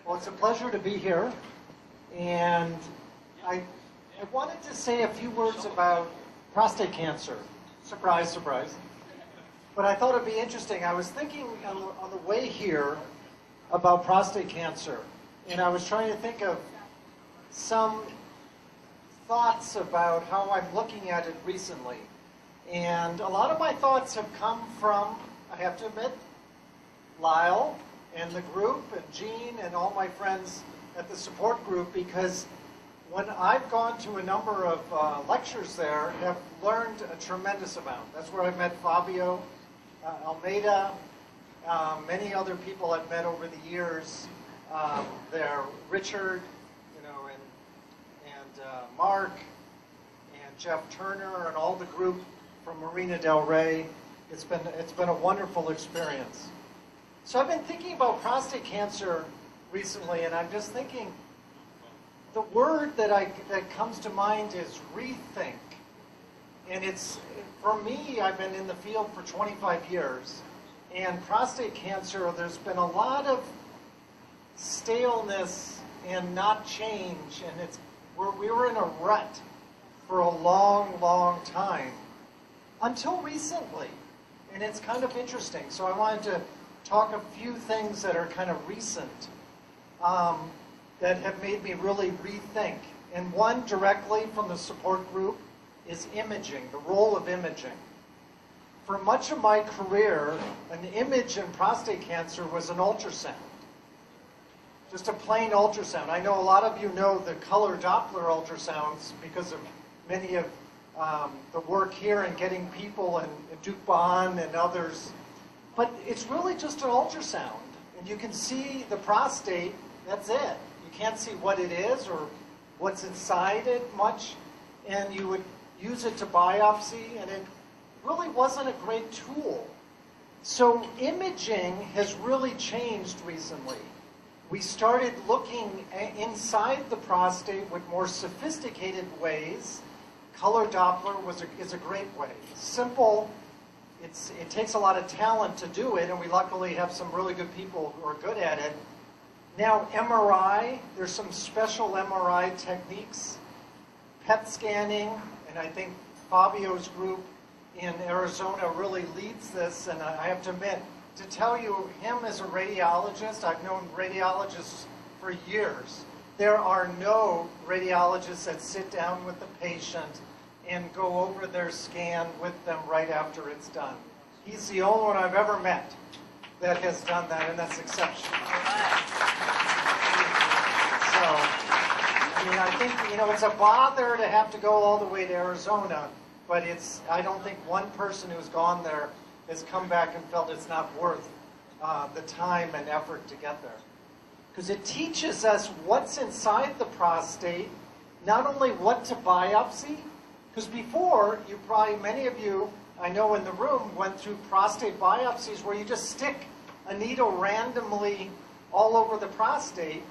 Well, it's a pleasure to be here, and I wanted to say a few words about prostate cancer. Surprise, surprise. But I thought it'd be interesting. I was thinking on the way here about prostate cancer, and I was trying to think of some thoughts about how I'm looking at it recently. And a lot of my thoughts have come from, I have to admit, Lyle and the group and Jean and all my friends at the support group, because when I've gone to a number of lectures there, have learned a tremendous amount. That's where I've met Fabio Almeida, many other people I've met over the years there, Richard, and Mark, and Jeff Turner, and all the group from Marina Del Rey. It's been a wonderful experience. So I've been thinking about prostate cancer recently, and I'm just thinking, the word that comes to mind is rethink. And it's, for me, I've been in the field for 25 years, and prostate cancer, there's been a lot of staleness and not change, and we were in a rut for a long, long time, until recently. And it's kind of interesting. So I wanted to talk a few things that are kind of recent that have made me really rethink. And one directly from the support group is imaging, the role of imaging. For much of my career, an image in prostate cancer was an ultrasound. Just a plain ultrasound. I know a lot of you know the color Doppler ultrasounds because of many of the work here and getting people and Duke Bond and others. But it's really just an ultrasound. And you can see the prostate, that's it. You can't see what it is or what's inside it much. And you would use it to biopsy, and it really wasn't a great tool. So imaging has really changed recently. We started looking inside the prostate with more sophisticated ways. Color Doppler is a great way. Simple. It takes a lot of talent to do it, and we luckily have some really good people who are good at it. Now MRI, there's some special MRI techniques. PET scanning, and I think Fabio's group in Arizona really leads this, and I have to admit, to tell you, him as a radiologist, I've known radiologists for years. There are no radiologists that sit down with the patient and go over their scan with them right after it's done. He's the only one I've ever met that has done that, and that's exceptional. So, I mean, I think, it's a bother to have to go all the way to Arizona, but I don't think one person who's gone there has come back and felt it's not worth the time and effort to get there. Because it teaches us what's inside the prostate, not only what to biopsy, because before, many of you, I know in the room, went through prostate biopsies where you just stick a needle randomly all over the prostate.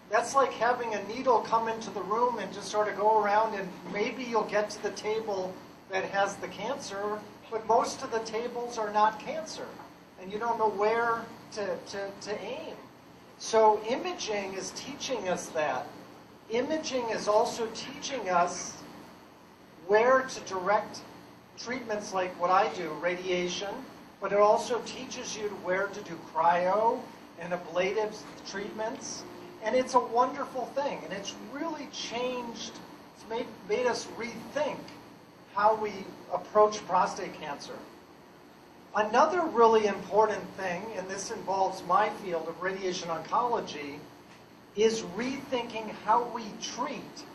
That's like having a needle come into the room and just sort of go around, and maybe you'll get to the table that has the cancer, but most of the tables are not cancer, and you don't know where to aim. So imaging is teaching us that. Imaging is also teaching us where to direct treatments like what I do, radiation, but it also teaches you where to do cryo and ablative treatments. And it's a wonderful thing, and it's really changed, it's made us rethink how we approach prostate cancer. Another really important thing, and this involves my field of radiation oncology, is rethinking how we treat.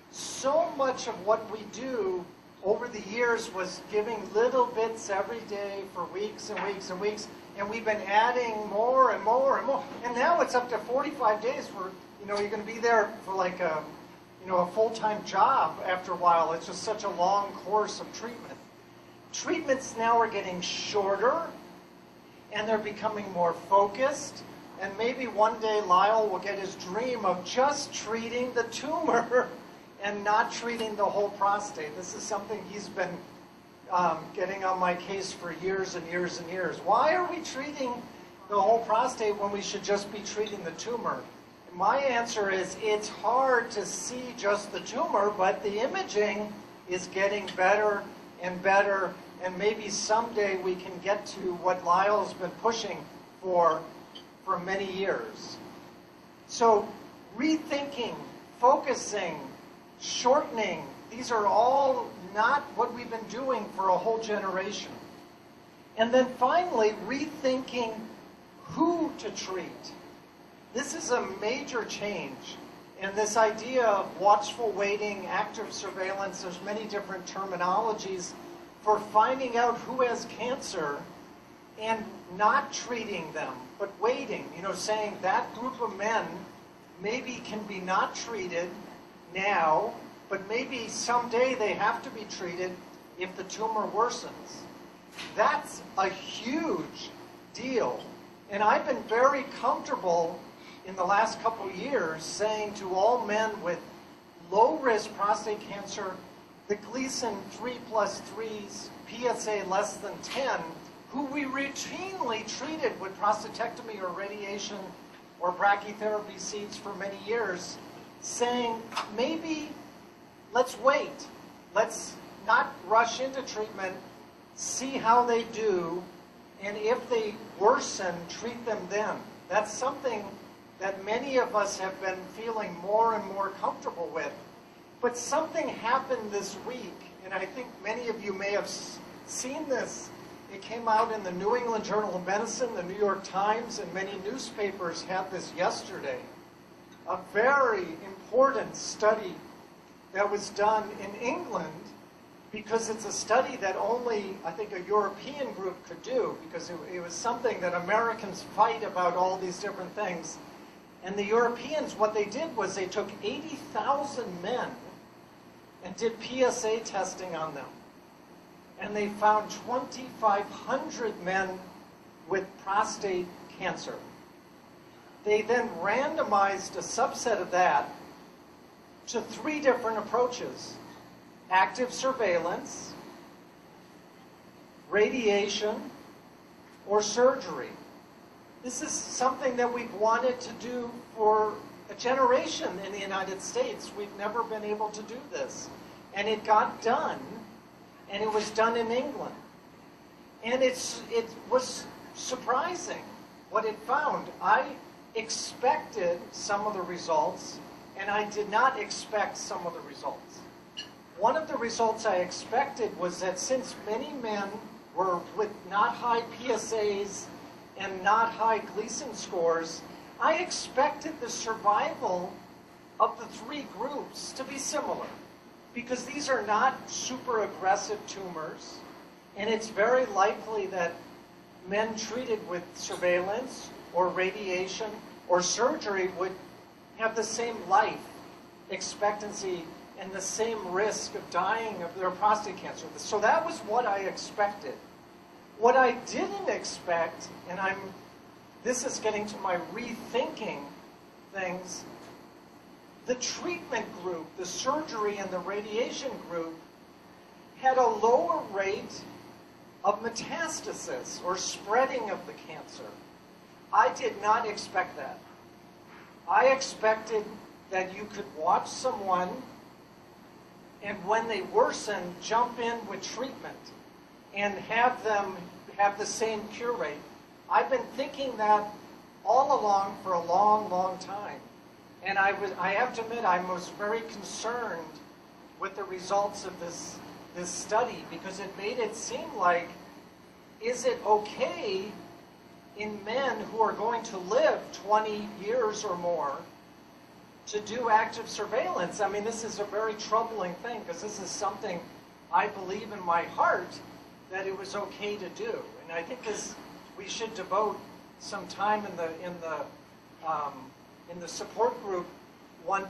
So much of what we do over the years was giving little bits every day for weeks and weeks and weeks, and we've been adding more and more and more. And now it's up to 45 days for, you're going to be there for like a full-time job after a while. It's just such a long course of treatment. Treatments now are getting shorter, and they're becoming more focused. And maybe one day Lyle will get his dream of just treating the tumor and not treating the whole prostate. This is something he's been getting on my case for years and years and years. Why are we treating the whole prostate when we should just be treating the tumor? My answer is it's hard to see just the tumor, but the imaging is getting better and better, and maybe someday we can get to what Lyle's been pushing for many years. So rethinking, focusing, shortening, these are all not what we've been doing for a whole generation. And then finally, rethinking who to treat. This is a major change. And this idea of watchful waiting, active surveillance, there's many different terminologies for finding out who has cancer and not treating them, but waiting, saying that group of men maybe can be not treated now, but maybe someday they have to be treated if the tumor worsens. That's a huge deal. And I've been very comfortable in the last couple years saying to all men with low-risk prostate cancer, the Gleason 3+3s, PSA less than 10, who we routinely treated with prostatectomy or radiation or brachytherapy seeds for many years, saying maybe let's wait. Let's not rush into treatment, see how they do, and if they worsen, treat them then. That's something that many of us have been feeling more and more comfortable with. But something happened this week, and I think many of you may have seen this. It came out in the New England Journal of Medicine, the New York Times, and many newspapers had this yesterday. A very important study that was done in England, because it's a study that only, I think, a European group could do, because it was something that Americans fight about all these different things. And the Europeans, what they did was they took 80,000 men and did PSA testing on them. And they found 2,500 men with prostate cancer. They then randomized a subset of that to 3 different approaches: active surveillance, radiation, or surgery. This is something that we've wanted to do for a generation in the United States. We've never been able to do this. And it got done, and it was done in England. And it was surprising what it found. I expected some of the results, and I did not expect some of the results. One of the results I expected was that since many men were with not high PSAs and not high Gleason scores, I expected the survival of the 3 groups to be similar, because these are not super aggressive tumors, and it's very likely that men treated with surveillance or radiation or surgery would have the same life expectancy and the same risk of dying of their prostate cancer. So that was what I expected. What I didn't expect, and this is getting to my rethinking things, the treatment group, the surgery and the radiation group, had a lower rate of metastasis or spreading of the cancer. I did not expect that. I expected that you could watch someone and when they worsen, jump in with treatment and have them have the same cure rate. I've been thinking that all along for a long, long time. And I have to admit, I was very concerned with the results of this study, because it made it seem like, is it okay in men who are going to live 20 years or more to do active surveillance? I mean, this is a very troubling thing, because this is something I believe in my heart that it was okay to do. And I think we should devote some time in the support group one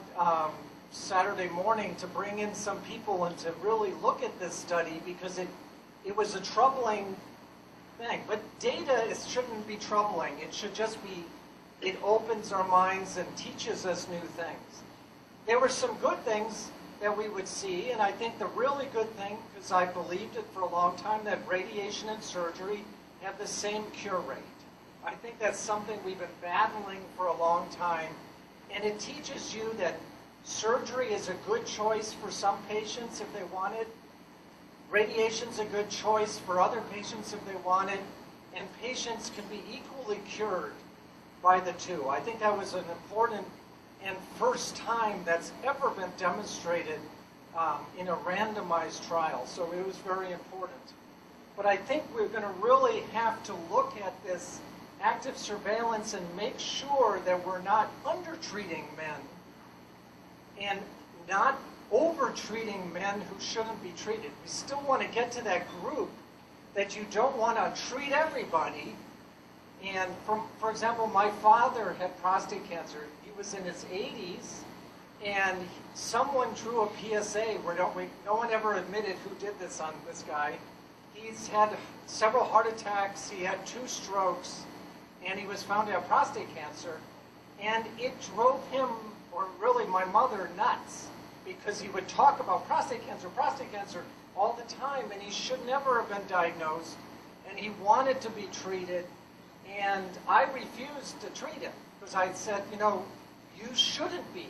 Saturday morning to bring in some people and to really look at this study, because it was a troubling thing. But data shouldn't be troubling. It should just be, it opens our minds and teaches us new things. There were some good things that we would see, and I think the really good thing, because I believed it for a long time, that radiation and surgery have the same cure rate. I think that's something we've been battling for a long time, And it teaches you that surgery is a good choice for some patients if they want it. Radiation's a good choice for other patients if they want it. And patients can be equally cured by the two. I think that was an important and first time that's ever been demonstrated in a randomized trial. So it was very important. But I think we're going to really have to look at this active surveillance and make sure that we're not undertreating men and not over-treating men who shouldn't be treated. We still want to get to that group that you don't want to treat everybody. And for example, my father had prostate cancer. He was in his 80s, and someone drew a PSA where no one ever admitted who did this on this guy. He's had several heart attacks, he had 2 strokes, and he was found to have prostate cancer. And it drove him, or really my mother, nuts, because he would talk about prostate cancer all the time, and he should never have been diagnosed, and he wanted to be treated, and I refused to treat him, because I said, you know, you shouldn't be.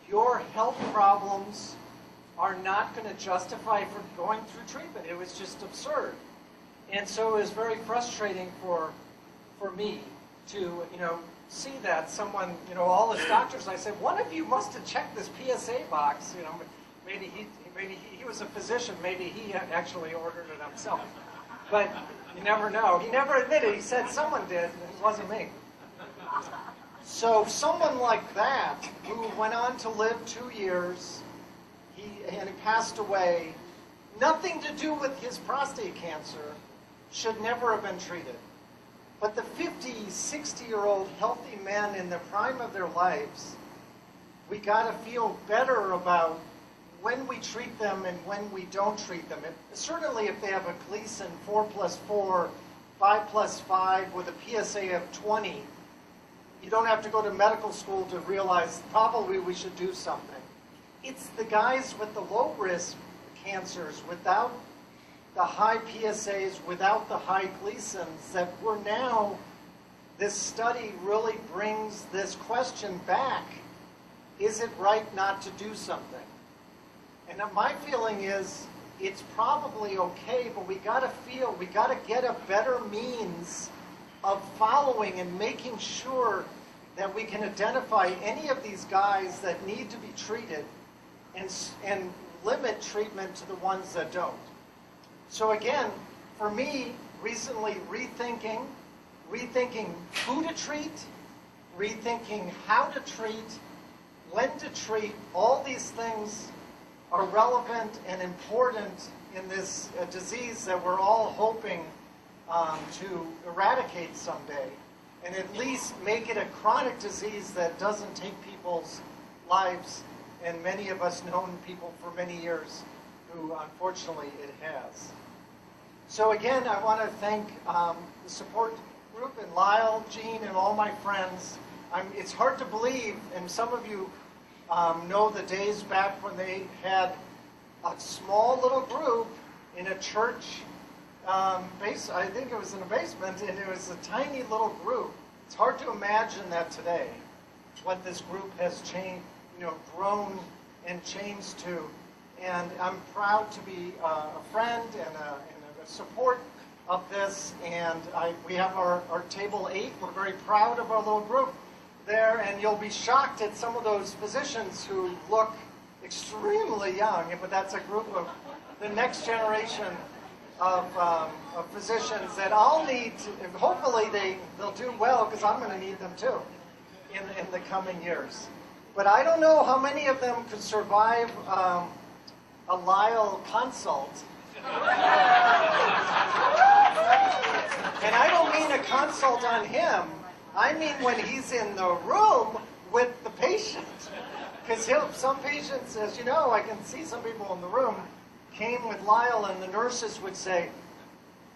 Your health problems are not going to justify for going through treatment. It was just absurd. And so it was very frustrating for me to, you know, see that someone, you know, all his doctors, I said, one of you must have checked this PSA box, you know, maybe he was a physician, maybe he actually ordered it himself. But you never know. He never admitted, he said someone did, and it wasn't me. So someone like that, who went on to live 2 years, and he passed away, nothing to do with his prostate cancer, should never have been treated. But the 50, 60-year-old healthy men in the prime of their lives, we got to feel better about when we treat them and when we don't treat them. Certainly if they have a Gleason 4+4, 5+5 with a PSA of 20, you don't have to go to medical school to realize probably we should do something. It's the guys with the low-risk cancers without the high PSAs, without the high Gleasons, that we're now, this study really brings this question back. Is it right not to do something? And my feeling is it's probably okay, but we got to get a better means of following and making sure that we can identify any of these guys that need to be treated and limit treatment to the ones that don't. So again, for me, recently rethinking who to treat, rethinking how to treat, when to treat, all these things are relevant and important in this disease that we're all hoping to eradicate someday, and at least make it a chronic disease that doesn't take people's lives, and many of us known people for many years who unfortunately it has. So again, I want to thank the support group and Lyle, Gene, and all my friends. It's hard to believe, and some of you know the days back when they had a small little group in a church I think it was in a basement, and it was a tiny little group. It's hard to imagine that today, what this group has changed, grown and changed to. And I'm proud to be a friend and a support of this. And we have our table 8. We're very proud of our little group there, and you'll be shocked at some of those physicians who look extremely young, but that's a group of the next generation of physicians that I'll need to, hopefully they'll do well, because I'm going to need them too in the coming years. But I don't know how many of them could survive a Lyle consult. And I don't mean a consult on him. I mean when he's in the room with the patient. Because some patients, as you know, I can see some people in the room, came with Lyle, and the nurses would say,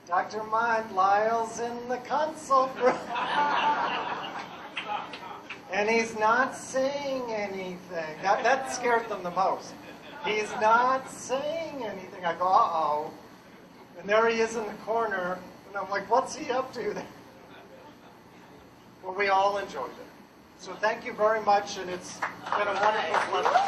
Dr. Mundt, Lyle's in the consult room. And he's not saying anything. That scared them the most. He's not saying anything. I go, uh-oh. And there he is in the corner, and I'm like, what's he up to there? Well, we all enjoyed it. So thank you very much, and it's been a wonderful pleasure.